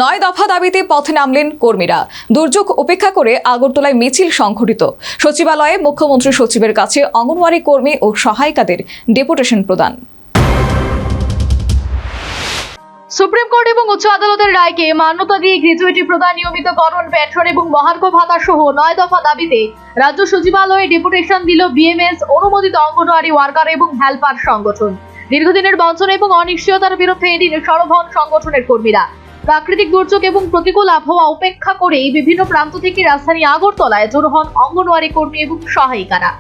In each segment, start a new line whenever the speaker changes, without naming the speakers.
9 দফা দাবিতে পথে নামলেন কর্মীরা। দুর্যোগ উপেক্ষা করে আগরতলায় মিছিল সংঘটিত। সচিবালয়ে মুখ্যমন্ত্রী সচিবের কাছে অঙ্গনওয়াড়ি কর্মী ও সহায়িকাদের ডেপুটেশন প্রদান।
সুপ্রিম কোর্ট এবং উচ্চ আদালতের রায়কে মান্যতা দিয়ে গ্র্যাচুইটি প্রদান, নিয়মিতকরণ, পেনশন এবং মহার্ঘ ভাতা সহ 9 দফা দাবিতে রাজ্য সচিবালয়ে ডেপুটেশন দিল বিএমএস অনুমোদিত অঙ্গনওয়াড়ি ওয়ার্কার এবং হেল্পার সংগঠন। দীর্ঘদিনের বঞ্চনা এবং অনিশ্চয়তার বিরুদ্ধে এদিন সরব হন সংগঠনের কর্মীরা। প্রাকৃতিক দুর্যোগ এবং প্রতিকূল আবহাওয়া উপেক্ষা করে বিভিন্ন প্রান্ত থেকে রাজধানী আগরতলায় জড়ো হন অঙ্গনওয়াড়ি কর্মী এবং সহায়িকারা।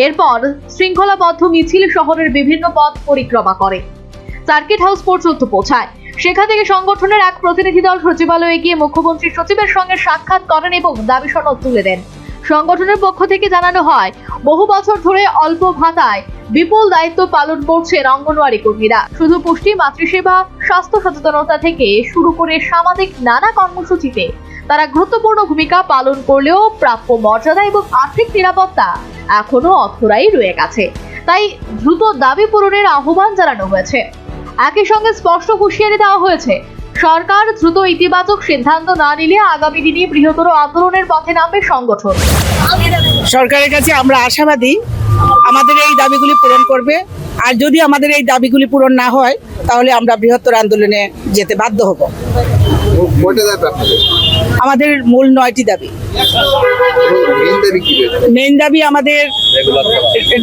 এরপর শৃঙ্খলাবদ্ধ মিছিল শহরের বিভিন্ন পথ পরিক্রমা করে সার্কিট হাউস পর্যন্ত পৌঁছায়। সেখান থেকে সংগঠনের এক প্রতিনিধি দল সচিবালয়ে গিয়ে মুখ্যমন্ত্রী সচিবের সঙ্গে সাক্ষাৎ করেন এবং দাবি সনদ তুলে দেন। সংগঠনের পক্ষ থেকে জানানো হয়, বহু বছর ধরে অল্প ভাতায় বিপুল দায়িত্ব পালন করছেন অঙ্গনওয়াড়ি কর্মীরা। শুধু পুষ্টি, মাতৃসেবা, স্বাস্থ্য সচেতনতা থেকে শুরু করে সামাজিক নানা কর্মসূচিতে তারা গুরুত্বপূর্ণ ভূমিকা পালন করলেও প্রাপ্য মর্যাদা এবং আর্থিক নিরাপত্তা এখনো অধরাই রয়ে গেছে। তাই দ্রুত দাবি পূরণের আহ্বান জানানো হয়েছে। একই সঙ্গে স্পষ্ট হুঁশিয়ারি দেওয়া হয়েছে, সরকার দ্রুত ইতিবাচক সিদ্ধান্ত না নিলে আগামী দিনে বৃহত্তর আন্দোলনের পথে নামবে সংগঠন।
সরকারের কাছে আমরা আশাবাদী আমাদের এই দাবিগুলি পূরণ করবে, আর যদি আমাদের এই দাবিগুলি পূরণ না হয় তাহলে আমরা বৃহত্তর আন্দোলনে যেতে বাধ্য হব। আমাদের মূল 9টি দাবি। মেইন দাবি আমাদের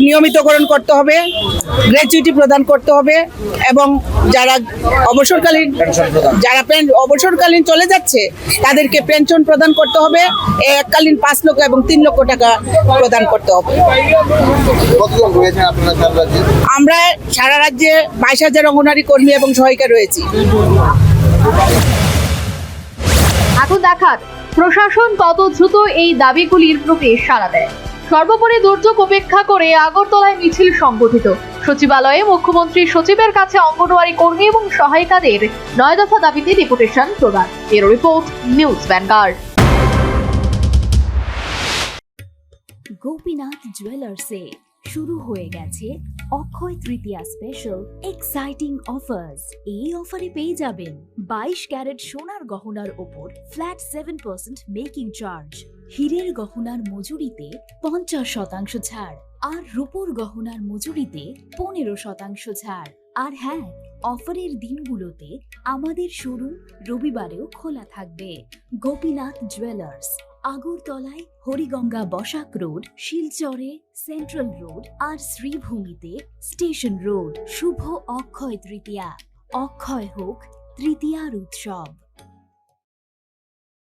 নিয়মিতকরণ করতে হবে, গ্র্যাচুইটি প্রদান করতে হবে এবং যারা অবসরকালীন চলে যাচ্ছে তাদেরকে পেনশন প্রদান করতে হবে। এককালীন 5 লক্ষ এবং 3 লক্ষ টাকা প্রদান করতে হবে। আমরা সারা রাজ্যে 22,000 অঙ্গনওয়াড়ি কর্মী এবং সহায়িকা রয়েছি।
এখন দেখার প্রশাসন কত দ্রুত এই দাবিগুলির প্রতি সাড়া দেয়। সর্বোপরি দুর্যোগ উপেক্ষা করে আগরতলায় মিছিল সংগঠিত। সচিবালয়ে মুখ্যমন্ত্রী সচিবের কাছে অঙ্গনওয়াড়ি কর্মী এবং সহায়িকাদের 9 দফা দাবিতে ডেপুটেশন প্রদান। এর রিপোর্ট নিউজ ভ্যানগার্ড।
গোপীনাথ জুয়েলার্সে শুরু হয়ে গেছে Akshaya Tritiya special exciting offers. এই অফারে পেয়ে যাবেন 22 ক্যারেট সোনার গহনার ওপর ফ্ল্যাট 7% মেকিং চার্জ, হীরের গহনার মজুরিতে 50% ছাড়, আর রূপোর গহনার মজুরিতে 15% ছাড়। আর হ্যাঁ, অফারের দিনগুলোতে আমাদের শোরুম রবিবারেও খোলা থাকবে। গোপীনাথ জুয়েলার্স, আগরতলায় হরিগঙ্গা বসাক রোড, শিলচরে সেন্ট্রাল রোড আর শ্রীভূমিতে স্টেশন রোড। শুভ অক্ষয় তৃতীয়া, অক্ষয় হোক তৃতীয়ার উৎসব।